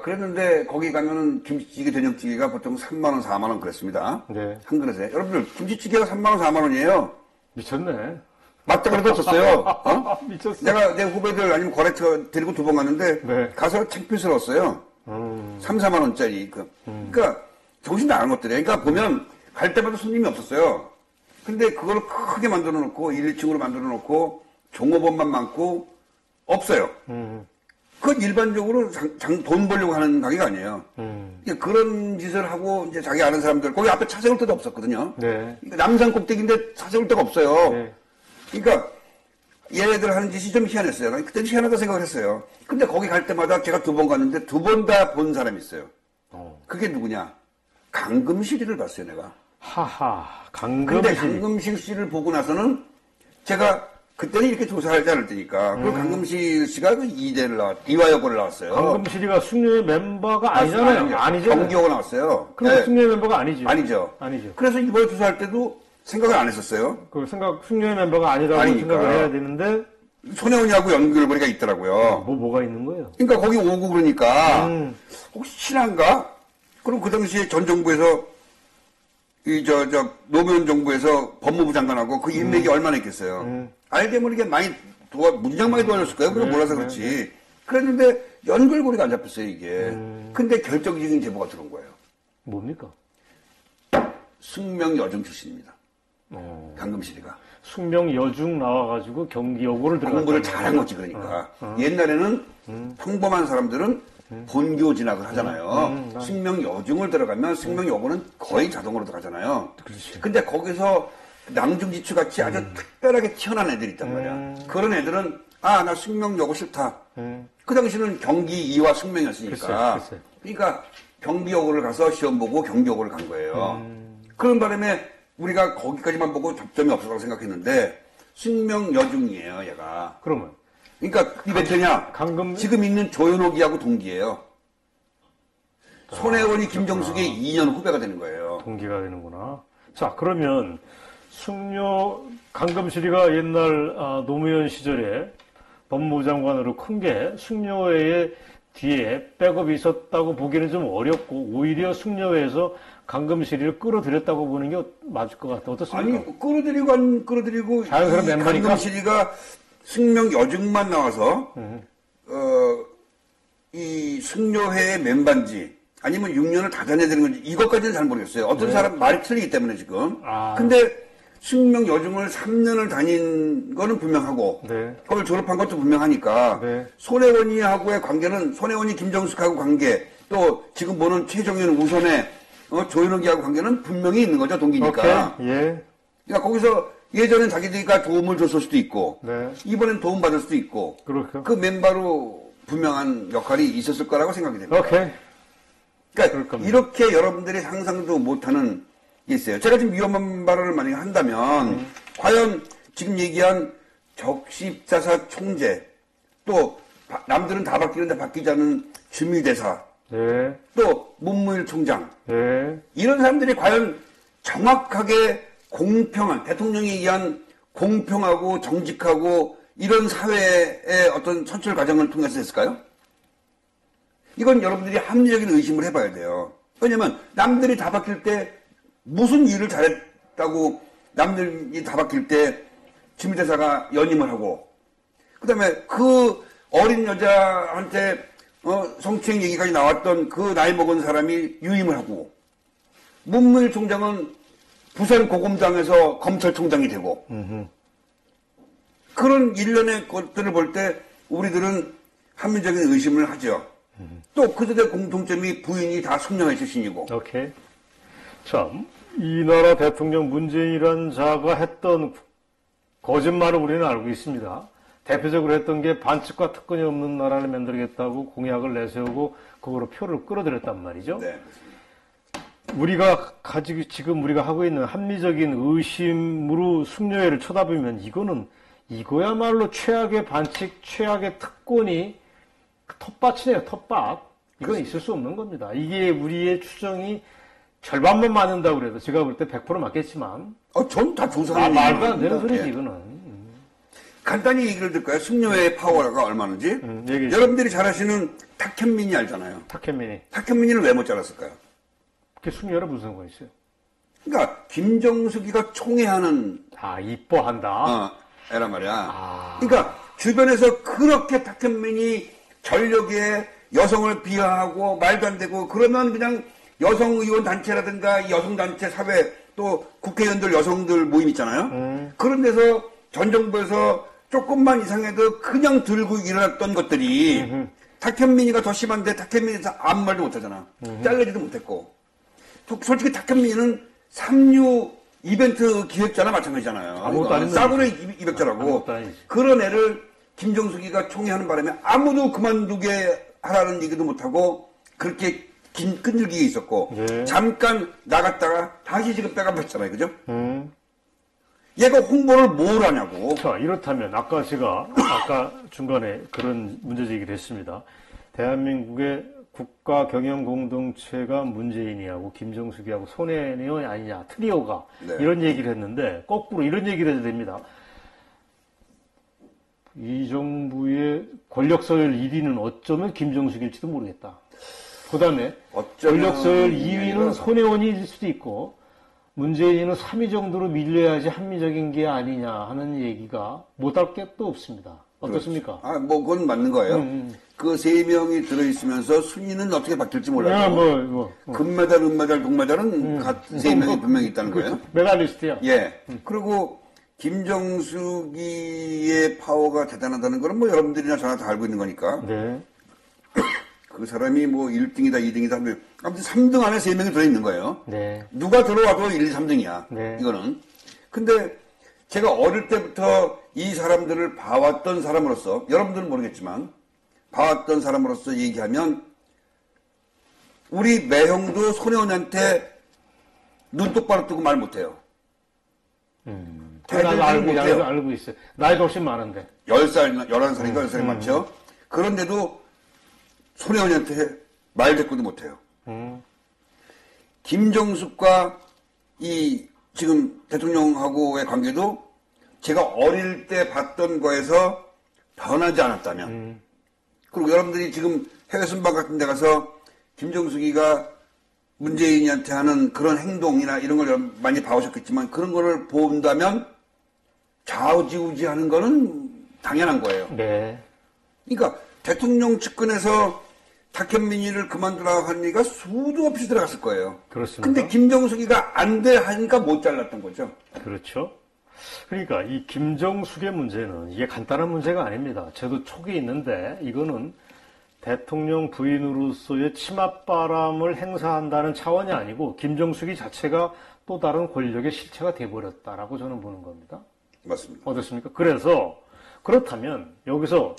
그랬는데 거기 가면은 김치찌개, 된장찌개가 보통 3만원, 4만원 그랬습니다. 네. 한 그릇에. 여러분들, 김치찌개가 3만원, 4만원이에요. 미쳤네. 맞다 그래도 없었어요. 미쳤어. 내가 내 후배들 아니면 거래처 데리고 2번 갔는데 네. 가서 창피스러웠어요. 3, 4만 원짜리. 그러니까 정신 나간 것들이에요. 그러니까 보면 갈 때마다 손님이 없었어요. 근데 그걸 크게 만들어 놓고 1, 2층으로 만들어 놓고 종업원만 많고 없어요. 그건 일반적으로 돈 벌려고 하는 가게가 아니에요. 그러니까 그런 짓을 하고 이제 자기 아는 사람들 거기 앞에 차 세울 데도 없었거든요. 네. 그러니까 남산 꼭대기인데 차 세울 데가 없어요. 네. 그러니까 얘네들 하는 짓이 좀 희한했어요. 난 그때는 희한하다 생각을 했어요. 근데 거기 갈 때마다 제가 2번 갔는데 2번 다 본 사람이 있어요. 그게 누구냐? 강금실이를 봤어요, 내가. 하하. 근데 강금실. 강금실 씨를 보고 나서는 제가 그때는 이렇게 조사하지 않을 때니까 그 강금실 씨가 그 이화여고를 나왔어요. 강금실이가 숙녀의 멤버가 아니잖아요. 아니죠. 경기여고 나왔어요. 그럼 네. 숙녀의 멤버가 아니죠. 아니죠. 아니죠. 그래서 이번에 조사할 때도 생각을 안 했었어요. 숙녀의 멤버가 아니라고 아니니까. 생각을 해야 되는데, 손혜원이하고 연결고리가 있더라고요. 뭐가 있는 거예요? 그러니까 거기 오고 그러니까 혹시 친한가? 그럼 그 당시에 전 정부에서 노무현 정부에서 법무부 장관하고 그 인맥이 얼마나 있겠어요. 알게 모르게 많이 문장 많이 도와줬을 거예요. 그걸 몰라서 그렇지. 그랬는데 연결고리가 안 잡혔어요 이게. 근데 결정적인 제보가 들어온 거예요. 뭡니까? 숙명 여중 출신입니다. 강금실이가. 숙명 여중 나와가지고 경기여고를 들어갔다. 공부를 잘한 거지 그러니까. 옛날에는 평범한 사람들은 본교 진학을 하잖아요. 숙명 여중을 들어가면 숙명 여고는 거의 자동으로 들어가잖아요. 그렇지. 근데 거기서 낭중지추 같이 아주 특별하게 튀어난 애들이 있단 말이야. 그런 애들은 나 숙명 여고 싫다. 그 당시는 경기 이와 숙명이었으니까. 글쎄. 그러니까 경기여고를 가서 시험 보고 경기여고를 간 거예요. 그런 바람에 우리가 거기까지만 보고 접점이 없었다고 생각했는데 숙명 여중이에요, 얘가. 그러면 그러니까 이 몇 회냐? 지금 있는 조현옥이하고 동기예요. 손혜원이 김정숙의 2년 후배가 되는 거예요. 동기가 되는구나. 자, 그러면 강금실이가 옛날 노무현 시절에 법무부 장관으로 큰 게 숙녀회의 뒤에 백업이 있었다고 보기는 좀 어렵고 오히려 숙녀회에서 강금실이를 끌어들였다고 보는 게 맞을 것 같아. 어떻습니까? 아니 끌어들이고 안 끌어들이고 자연스러운 멤버니까? 강금실이가 숙명 여중만 나와서 이 숙녀회의 멤버인지 아니면 6년을 다 다녀야 되는 건지 이것까지는 잘 모르겠어요. 어떤 사람 말이 틀리기 때문에 지금. 근데 숙명 여중을 3년을 다닌 거는 분명하고 네. 그걸 졸업한 것도 분명하니까 네. 손혜원이하고의 관계는 손혜원이 김정숙하고 관계 또 지금 보는 최정현 우선의 조현옥이하고 관계는 분명히 있는 거죠. 동기니까. 오케이. 예. 그러니까 거기서 예전엔 자기들이가 도움을 줬을 수도 있고 네. 이번엔 도움 받을 수도 있고 그렇죠. 그 멤버로 분명한 역할이 있었을 거라고 생각이 됩니다. 오케이. 그러니까 이렇게 여러분들이 상상도 못하는 게 있어요. 제가 지금 위험한 발언을 만약에 한다면 과연 지금 얘기한 적십자사 총재 또 남들은 다 바뀌는데 바뀌지 않은 주미대사 네. 또 문무일 총장 네. 이런 사람들이 과연 정확하게 공평한 대통령이 얘기한 공평하고 정직하고 이런 사회의 어떤 선출 과정을 통해서 했을까요? 이건 여러분들이 합리적인 의심을 해봐야 돼요. 왜냐면 남들이 다 바뀔 때 무슨 일을 잘했다고 남들이 다 바뀔 때 주미대사가 연임을 하고 그 다음에 그 어린 여자한테 성추행 얘기까지 나왔던 그 나이 먹은 사람이 유임을 하고 문무일 총장은 부산 고검장에서 검찰총장이 되고 그런 일련의 것들을 볼 때 우리들은 합리적인 의심을 하죠. 또 그들의 공통점이 부인이 다 숙명의 출신이고. 오케이. 참, 이 나라 대통령 문재인이라는 자가 했던 거짓말을 우리는 알고 있습니다. 대표적으로 했던 게 반칙과 특권이 없는 나라를 만들겠다고 공약을 내세우고 그거로 표를 끌어들였단 말이죠. 네. 우리가 가지고 지금 우리가 하고 있는 합리적인 의심으로 숙녀회를 쳐다보면 이거야말로 최악의 반칙, 최악의 특권이 텃밭이네요, 텃밭. 이건 있을 수 없는 겁니다. 이게 우리의 추정이 절반만 맞는다고 그래도 제가 볼 때 100% 맞겠지만. 전 다 조사하는 말도 안 되는 소리지, 이거는. 간단히 얘기를 들까요? 숙녀의 파워가 얼마인지? 여러분들이 잘 아시는 탁현민이 알잖아요. 탁현민이. 탁현민이는 왜 못 잘랐을까요? 그게 숙녀랑 무슨 상관이 있어요? 그러니까 김정숙이가 총애하는 이뻐한다. 애란 말이야. 그러니까 주변에서 그렇게 탁현민이 전력에 여성을 비하하고 말도 안 되고 그러면 그냥 여성의원 단체라든가 여성단체 사회 또 국회의원들 여성들 모임 있잖아요. 그런 데서 전 정부에서 조금만 이상해도 그냥 들고 일어났던 것들이 탁현민이가 더 심한데 탁현민에서 아무 말도 못하잖아. 잘리지도 못했고. 솔직히 탁현민이는 3.6 이벤트 기획자나 마찬가지잖아요. 아무것도 아닌 싸구려 이백자라고. 그런 애를 김정숙이가 총애하는 바람에 아무도 그만두게 하라는 얘기도 못하고 그렇게 끈질기게 있었고 네. 잠깐 나갔다가 다시 지금 백업했잖아요. 그죠? 얘가 홍보를 뭘 하냐고. 자, 이렇다면 아까 중간에 그런 문제 제기를 했습니다. 대한민국의 국가 경영 공동체가 문재인이하고 김정숙이하고 손해원이 아니냐, 트리오가 네. 이런 얘기를 했는데 거꾸로 이런 얘기를 해도 됩니다. 이 정부의 권력 서열 1위는 어쩌면 김정숙일지도 모르겠다. 그 다음에 권력 서열 2위는 손혜원일 수도 있고 문재인은 3위 정도로 밀려야지 합리적인 게 아니냐 하는 얘기가 못할 게 또 없습니다. 어떻습니까? 그렇죠. 그건 맞는 거예요. 그 세 명이 들어있으면서 순위는 어떻게 바뀔지 몰라요. 금메달, 은메달, 동메달은 세 명이 분명히 있다는 거예요. 메달리스트야. 예. 그리고 김정숙이의 파워가 대단하다는 거는 뭐 여러분들이나 저나 다 알고 있는 거니까. 네. 그 사람이 뭐 1등이다, 2등이다, 아무튼 3등 안에 3명이 들어있는 거예요. 네. 누가 들어와도 1, 2, 3등이야. 네. 이거는. 근데 제가 어릴 때부터 이 사람들을 봐왔던 사람으로서, 여러분들은 모르겠지만, 봐왔던 사람으로서 얘기하면, 우리 매형도 손혜원한테 눈 똑바로 뜨고 말 못해요. 나도 알고 있어요. 나이가 훨씬 많은데. 10살, 11살인가 10살이 많죠? 그런데도 손혜원한테 말 대꾸도 못해요. 김정숙과 이 지금 대통령하고의 관계도 제가 어릴 때 봤던 거에서 변하지 않았다면 그리고 여러분들이 지금 해외 순방 같은 데 가서 김정숙이가 문재인한테 하는 그런 행동이나 이런 걸 많이 봐오셨겠지만 그런 거를 본다면 좌우지우지하는 거는 당연한 거예요. 네. 그러니까 대통령 측근에서 탁현민이를 그만두라고 한 얘기가 수도 없이 들어갔을 거예요. 그렇습니다. 근데 김정숙이가 안 돼 하니까 못 잘랐던 거죠. 그렇죠. 그러니까 이 김정숙의 문제는 이게 간단한 문제가 아닙니다. 저도 촉이 있는데 이거는 대통령 부인으로서의 치맛바람을 행사한다는 차원이 아니고 김정숙이 자체가 또 다른 권력의 실체가 돼버렸다라고 저는 보는 겁니다. 맞습니다. 어떻습니까? 그래서 그렇다면 여기서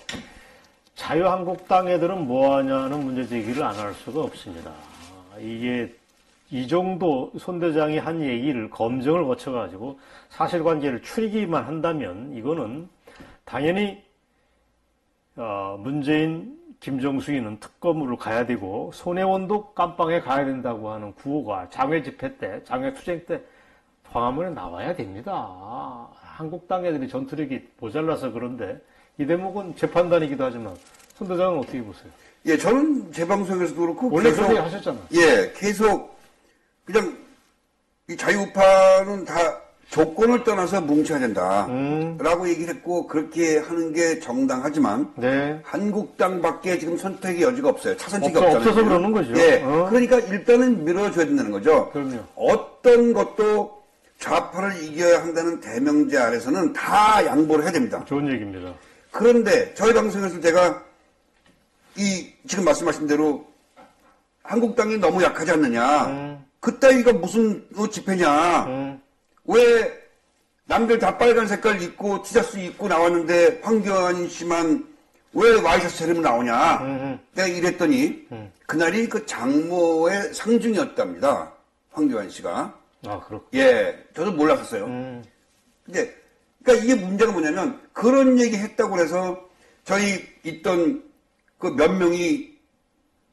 자유한국당 애들은 뭐하냐는 문제 제기를 안 할 수가 없습니다. 이게 이 정도 손 대장이 한 얘기를 검증을 거쳐가지고 사실관계를 추리기만 한다면 이거는 당연히 문재인, 김정숙이는 특검으로 가야 되고 손혜원도 깜빵에 가야 된다고 하는 구호가 장외 집회 때, 장외 투쟁 때 광화문에 나와야 됩니다. 한국당 애들이 전투력이 모자라서 그런데 이 대목은 재판단이기도 하지만 손 대장은 어떻게 보세요? 예, 저는 제 방송에서도 그렇고 원래 그렇게 하셨잖아. 예, 계속 그냥 이 자유우파는 다 조건을 떠나서 뭉쳐야 된다라고 얘기를 했고 그렇게 하는 게 정당하지만 네. 한국당밖에 지금 선택의 여지가 없어요. 차선책이 없잖아요. 없어서 그러는 거죠. 예, 그러니까 일단은 밀어줘야 된다는 거죠. 그럼요. 어떤 것도 좌파를 이겨야 한다는 대명제 아래서는 다 양보를 해야 됩니다. 좋은 얘기입니다. 그런데 저희 방송에서 제가 지금 말씀하신 대로 한국당이 너무 약하지 않느냐. 그따위가 무슨 집회냐. 왜 남들 다 빨간 색깔 입고 티셔츠 입고 나왔는데 황교안 씨만 왜 와이셔츠 차림으로 나오냐. 내가 이랬더니 그날이 그 장모의 상중이었답니다. 황교안 씨가. 아, 그렇군. 예, 저도 몰랐었어요. 근데 그러니까 이게 문제가 뭐냐면 그런 얘기 했다고 해서 저희 있던 그 몇 명이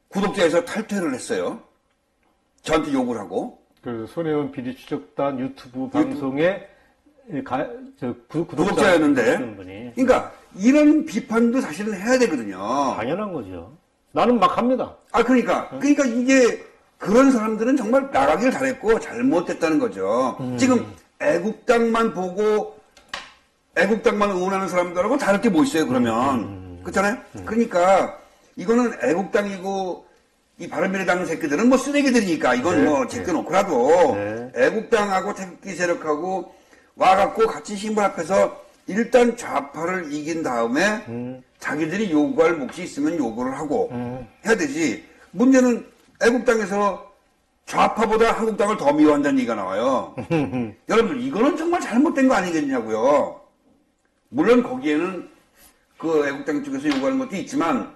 구독자에서 탈퇴를 했어요. 저한테 욕을 하고. 그 손혜원 PD 추적단 유튜브 방송에 구독자였는데. 분이. 그러니까 이런 비판도 사실은 해야 되거든요. 당연한 거죠. 나는 막 합니다. 그러니까 이게 그런 사람들은 정말 나가길 잘했고 잘못됐다는 거죠. 지금 애국당만 보고 애국당만 응원하는 사람들하고 다를 게 뭐 있어요, 그러면. 그렇잖아요? 그러니까 이거는 애국당이고 이 바른미래당 새끼들은 뭐 쓰레기들이니까 이건 뭐 제껴놓고라도 애국당하고 태극기 세력하고 와갖고 같이 힘을 합해서 일단 좌파를 이긴 다음에 자기들이 요구할 몫이 있으면 요구를 하고 해야 되지. 문제는 애국당에서 좌파보다 한국당을 더 미워한다는 얘기가 나와요. 여러분들 이거는 정말 잘못된 거 아니겠냐고요. 물론 거기에는 그 애국당 쪽에서 요구하는 것도 있지만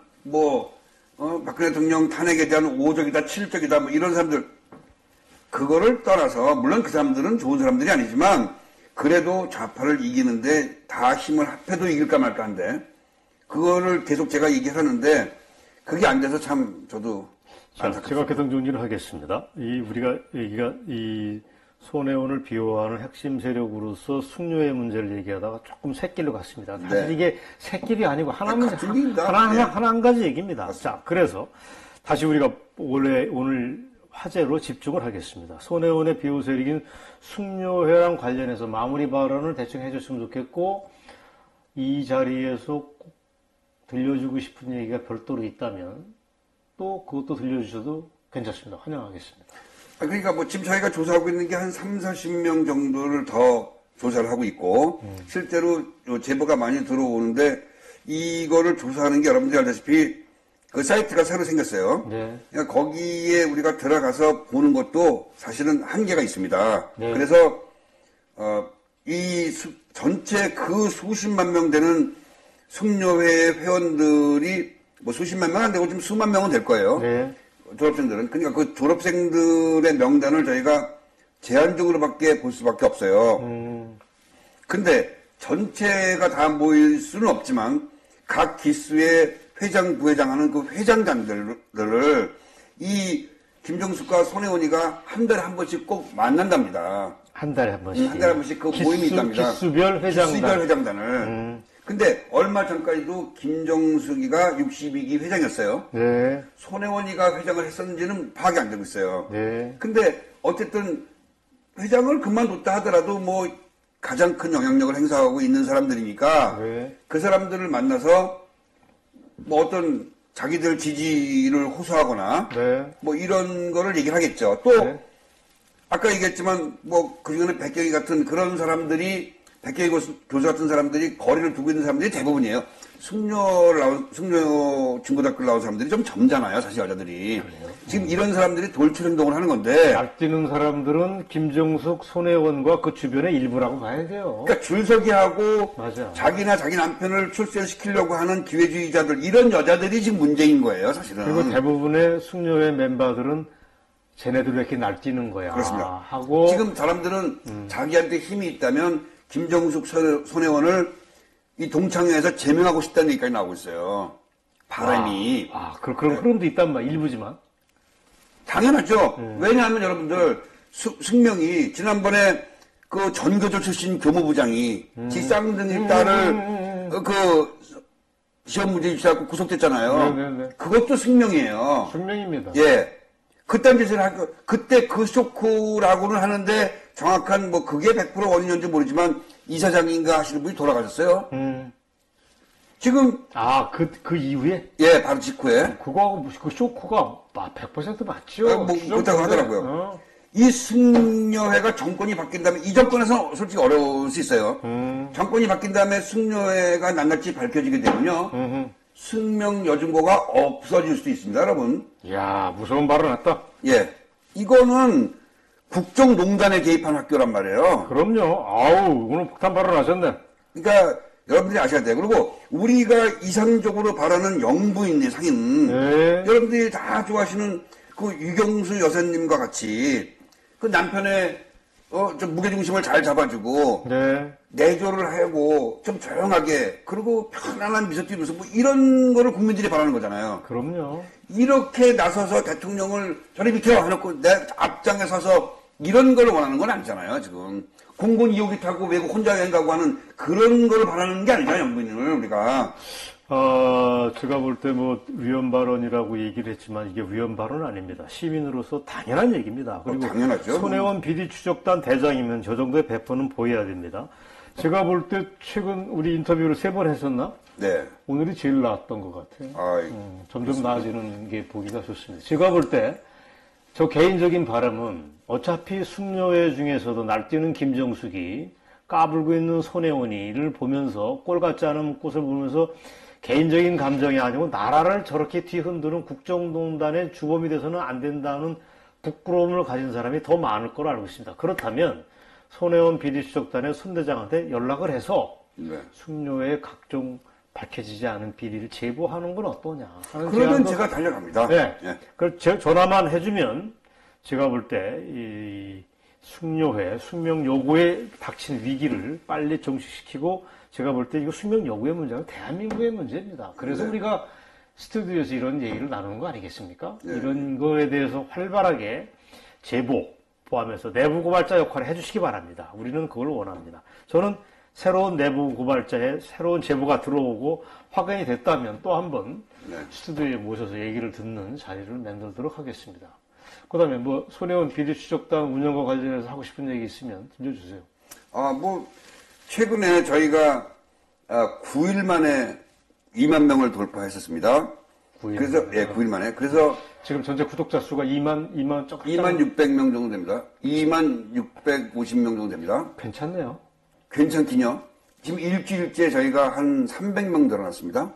박근혜 대통령 탄핵에 대한 5적이다 7적이다 뭐 이런 사람들 그거를 떠나서 물론 그 사람들은 좋은 사람들이 아니지만 그래도 좌파를 이기는데 다 힘을 합해도 이길까 말까 한데 그거를 계속 제가 얘기하는데 그게 안 돼서 참 저도 제가 개성 정리를 하겠습니다. 우리가 이 손혜원을 비호하는 핵심 세력으로서 숙녀의 문제를 얘기하다가 조금 새길로 갔습니다. 사실 이게 새길이 아니고 하나 한 가지 얘기입니다. 맞습니다. 자, 그래서 다시 우리가 오늘 화제로 집중을 하겠습니다. 손혜원의 비호 세력인 숙녀회랑 관련해서 마무리 발언을 대충 해줬으면 좋겠고 이 자리에서 꼭 들려주고 싶은 얘기가 별도로 있다면 또 그것도 들려주셔도 괜찮습니다. 환영하겠습니다. 그러니까 지금 저희가 조사하고 있는 게 한 3, 40명 정도를 더 조사를 하고 있고 실제로 제보가 많이 들어오는데 이거를 조사하는 게 여러분들이 알다시피 그 사이트가 새로 생겼어요. 네. 그러니까 거기에 우리가 들어가서 보는 것도 사실은 한계가 있습니다. 네. 그래서 전체 그 수십만 명 되는 숙녀회 회원들이 수십만 명 안 되고 좀 수만 명은 될 거예요. 네. 졸업생들은. 그러니까 그 졸업생들의 명단을 저희가 제한적으로밖에 볼 수밖에 없어요. 근데 전체가 다 모일 수는 없지만 각 기수의 회장, 부회장 하는 그 회장단들을 이 김정숙과 손혜원이가 한 달에 한 번씩 꼭 만난답니다. 한 달에 한 번씩. 한 달에 한 번씩 그 모임이 있답니다. 기수별 회장단. 기수별 회장단을. 근데 얼마 전까지도 김정숙이가 62기 회장이었어요. 네. 손혜원이가 회장을 했었는지는 파악이 안 되고 있어요. 네. 근데 어쨌든 회장을 그만뒀다 하더라도 가장 큰 영향력을 행사하고 있는 사람들이니까 네. 그 사람들을 만나서 어떤 자기들 지지를 호소하거나 네. 이런 거를 얘기를 하겠죠. 또 네. 아까 얘기했지만 그중에는 백경이 같은 그런 사람들이 백경이 교수 같은 사람들이 거리를 두고 있는 사람들이 대부분이에요. 숙녀 중고등학교 나온 사람들이 좀 젊잖아요, 사실 여자들이. 그래요? 지금 이런 사람들이 돌출 행동을 하는 건데. 날뛰는 사람들은 김정숙, 손혜원과 그 주변의 일부라고 봐야 돼요. 그러니까 줄서기하고 맞아. 자기나 자기 남편을 출세시키려고 하는 기회주의자들, 이런 여자들이 지금 문제인 거예요, 사실은. 그리고 대부분의 숙녀회 멤버들은 쟤네들 왜 이렇게 날뛰는 거야. 그렇습니다. 하고. 지금 사람들은 자기한테 힘이 있다면 김정숙, 손혜원을 이 동창회에서 제명하고 싶다는 얘기까지 나오고 있어요. 바람이. 그런 흐름도 있단 말, 일부지만. 당연하죠. 왜냐하면 여러분들, 숙명이 지난번에 그 전교조 출신 교무부장이 지 쌍둥이 딸을 시험 문제 유치하고 구속됐잖아요. 네네네. 그것도 숙명이에요. 숙명입니다. 예. 그딴 짓을 그때 그 쇼크라고는 하는데 정확한 그게 100% 원인인지 모르지만 이사장인가 하시는 분이 돌아가셨어요. 지금 그 이후에? 예, 바로 직후에 그거하고 그 쇼크가 100% 맞죠. 그렇다고 하더라고요. 이 숙녀회가 정권이 바뀐 다음에 이 정권에서 솔직히 어려울 수 있어요. 정권이 바뀐 다음에 숙녀회가 낱낱이 밝혀지게 되면요. 승명 여중고가 없어질 수도 있습니다, 여러분. 이야, 무서운 발언했다. 예. 이거는 국정농단에 개입한 학교란 말이에요. 그럼요. 아우, 오늘 폭탄 발언하셨네. 그러니까 여러분들이 아셔야 돼요. 그리고 우리가 이상적으로 바라는 영부인의 상인, 네. 여러분들이 다 좋아하시는 그 유경수 여사님과 같이 그 남편의 좀 무게중심을 잘 잡아주고 네. 내조를 하고 좀 조용하게 그리고 편안한 미소 띄면서 뭐 이런 거를 국민들이 바라는 거잖아요. 그럼요. 이렇게 나서서 대통령을 저리 비켜 해놓고 내 앞장에 서서 이런 걸 원하는 건 아니잖아요, 지금. 공군 2호기 타고 외국 혼자 여행 가고 하는 그런 걸 바라는 게 아니잖아요, 영부인을 우리가. 제가 볼 때 뭐 위헌 발언이라고 얘기를 했지만 이게 위헌 발언은 아닙니다. 시민으로서 당연한 얘기입니다. 그리고 당연하죠. 손혜원 비리 추적단 대장이면 저 정도의 배포는 보여야 됩니다. 제가 볼 때 최근 우리 인터뷰를 3번 했었나? 네. 오늘이 제일 나았던 것 같아요. 점점 나아지는 게 보기가 좋습니다. 제가 볼 때 저 개인적인 바람은 어차피 숙녀회 중에서도 날뛰는 김정숙이 까불고 있는 손혜원이를 보면서 꼴 같지 않은 꽃을 보면서 개인적인 감정이 아니고 나라를 저렇게 뒤흔드는 국정농단의 주범이 돼서는 안 된다는 부끄러움을 가진 사람이 더 많을 거로 알고 있습니다. 그렇다면 손혜원 비리수석단의 손대장한테 연락을 해서 네. 숙녀의 각종 밝혀지지 않은 비리를 제보하는 건 어떠냐 하는 그러면 제안도- 제가 달려갑니다. 네. 예. 그 전화만 해주면 제가 볼 때 이 숙녀회 숙명 요구에 닥친 위기를 빨리 종식시키고 제가 볼 때 이거 숙명 요구의 문제가 대한민국의 문제입니다. 그래서 네. 우리가 스튜디오에서 이런 얘기를 나누는 거 아니겠습니까? 네. 이런 거에 대해서 활발하게 제보 포함해서 내부 고발자 역할을 해주시기 바랍니다. 우리는 그걸 원합니다. 저는 새로운 내부 고발자의 새로운 제보가 들어오고 확인이 됐다면 또 한번 네. 스튜디오에 모셔서 얘기를 듣는 자리를 만들도록 하겠습니다. 그 다음에 뭐 손혜원 비리추적단 운영과 관련해서 하고 싶은 얘기 있으면 들려주세요. 최근에 저희가 9일 만에 2만 명을 돌파했었습니다. 9일 그래서, 만에. 예, 9일 만에. 그래서 지금 전체 구독자 수가 2만 조금 2만 600명 정도 됩니다. 2만 650명 정도 됩니다. 괜찮네요. 괜찮긴요. 지금 일주일째 저희가 한 300명 늘어났습니다.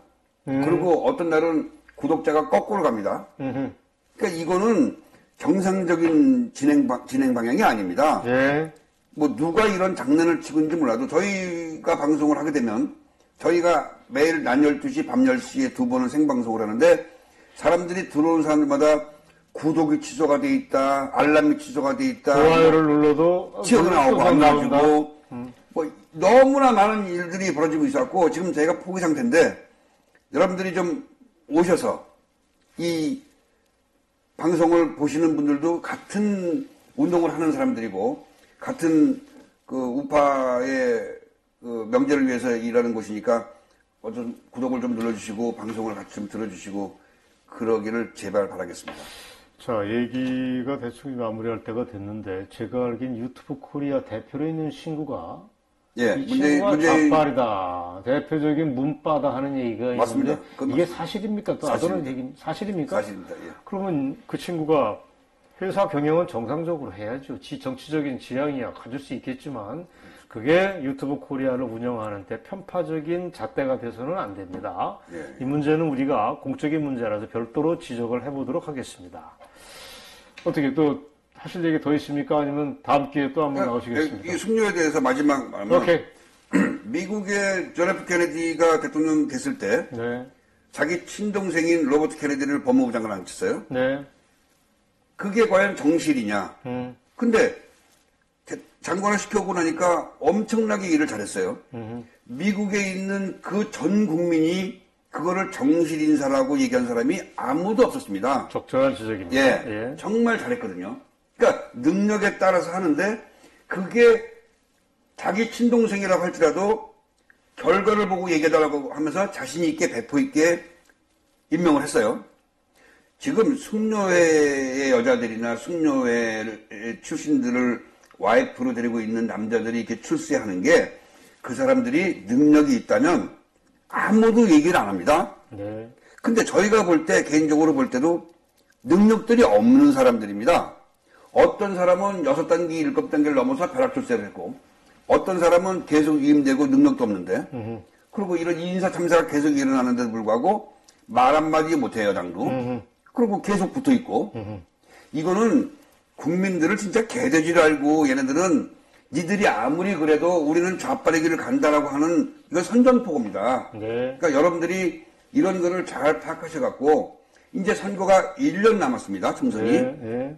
그리고 어떤 날은 구독자가 거꾸로 갑니다. 그러니까 이거는 정상적인 진행 방향이 아닙니다. 예. 뭐 누가 이런 장난을 치고인지 몰라도 저희가 방송을 하게 되면 저희가 매일 낮 12시, 밤 10시에 2번을 생방송을 하는데 사람들이 들어오는 사람들마다 구독이 취소가 돼 있다, 알람이 취소가 돼 있다, 좋아요를 눌러도 튀어나오고 안 나온다. 눌러주고 뭐 너무나 많은 일들이 벌어지고 있었고 지금 저희가 포기 상태인데 여러분들이 좀 오셔서 이 방송을 보시는 분들도 같은 운동을 하는 사람들이고 같은 그 우파의 그 명제를 위해서 일하는 곳이니까 어떤 구독을 좀 눌러주시고 방송을 같이 좀 들어주시고 그러기를 제발 바라겠습니다. 자, 얘기가 대충 마무리할 때가 됐는데 제가 알긴 유튜브 코리아 대표로 있는 친구가 예, 이 친구가 잡발이다. 대표적인 문바다 하는 얘기가 맞습니다. 있는데 그건 이게 사실입니까? 또 사실입니다. 아도는 얘기 사실입니까? 사실입니다. 예. 그러면 그 친구가 회사 경영은 정상적으로 해야죠. 정치적인 지향이야 가질 수 있겠지만 그게 유튜브 코리아를 운영하는데 편파적인 잣대가 돼서는 안 됩니다. 예. 이 문제는 우리가 공적인 문제라서 별도로 지적을 해보도록 하겠습니다. 어떻게 또 하실 얘기 더 있습니까? 아니면 다음 기회에 또 한번 나오시겠습니까? 이 숙녀에 대해서 마지막 말은 오케이. 미국의 존 F 케네디가 대통령 됐을 때 네. 자기 친동생인 로버트 케네디를 법무부 장관 앉혔어요. 네. 그게 과연 정실이냐? 근데 장관을 시켜오고 나니까 엄청나게 일을 잘했어요. 미국에 있는 그 전 국민이 그거를 정실 인사라고 얘기한 사람이 아무도 없었습니다. 적절한 지적입니다. 예, 정말 잘했거든요. 그러니까 능력에 따라서 하는데 그게 자기 친동생이라고 할지라도 결과를 보고 얘기해달라고 하면서 자신 있게 배포 있게 임명을 했어요. 지금 숙녀회의 여자들이나 숙녀회 출신들을 와이프로 데리고 있는 남자들이 이렇게 출세하는 게 그 사람들이 능력이 있다면 아무도 얘기를 안 합니다. 네. 근데 저희가 볼 때, 개인적으로 볼 때도 능력들이 없는 사람들입니다. 어떤 사람은 6단계, 7단계를 넘어서 벼락 출세를 했고, 어떤 사람은 계속 위임되고 능력도 없는데, 그리고 이런 인사 참사가 계속 일어나는데도 불구하고 말 한마디 못해요, 여당도. 그리고 계속 붙어 있고. 이거는 국민들을 진짜 개돼지로 알고 얘네들은 니들이 아무리 그래도 우리는 좌빨의 길을 간다라고 하는 이건 선전포고입니다. 네. 그러니까 여러분들이 이런 거를 잘 파악하셔갖고 이제 선거가 1년 남았습니다, 총선이. 네. 네.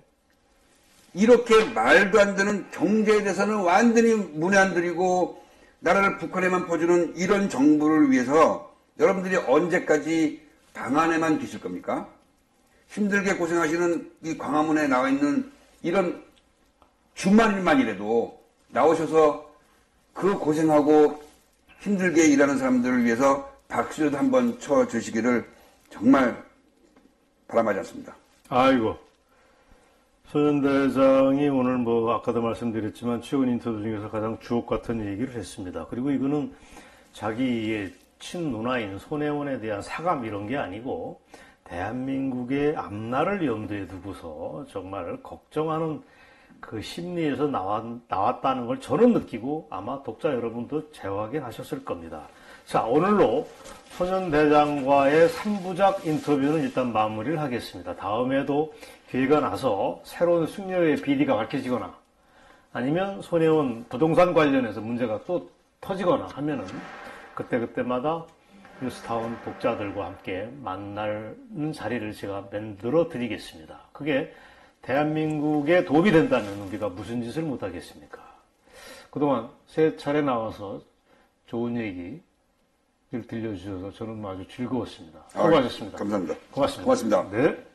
이렇게 말도 안 되는 경제에 대해서는 완전히 문에 안 들이고 나라를 북한에만 퍼주는 이런 정부를 위해서 여러분들이 언제까지 방 안에만 계실 겁니까? 힘들게 고생하시는 이 광화문에 나와 있는 이런 주말만이라도 나오셔서 그 고생하고 힘들게 일하는 사람들을 위해서 박수라도 한번 쳐주시기를 정말 바람하지 않습니다. 아이고. 소년대장이 오늘 뭐 아까도 말씀드렸지만 최근 인터뷰 중에서 가장 주옥 같은 얘기를 했습니다. 그리고 이거는 자기의 친누나인 손혜원에 대한 사감 이런 게 아니고 대한민국의 앞날을 염두에 두고서 정말 걱정하는 그 심리에서 나왔다는 걸 저는 느끼고 아마 독자 여러분도 재확인하셨을 겁니다. 자, 오늘로 소년대장과의 3부작 인터뷰는 일단 마무리를 하겠습니다. 다음에도 기회가 나서 새로운 숙녀의 비리가 밝혀지거나 아니면 손혜원 부동산 관련해서 문제가 또 터지거나 하면은 그때그때마다 뉴스타운 독자들과 함께 만나는 자리를 제가 만들어 드리겠습니다. 그게 대한민국에 도움이 된다면 우리가 무슨 짓을 못하겠습니까? 그동안 세 차례 나와서 좋은 얘기를 들려주셔서 저는 아주 즐거웠습니다. 수고하셨습니다. 감사합니다. 고맙습니다. 고맙습니다. 네.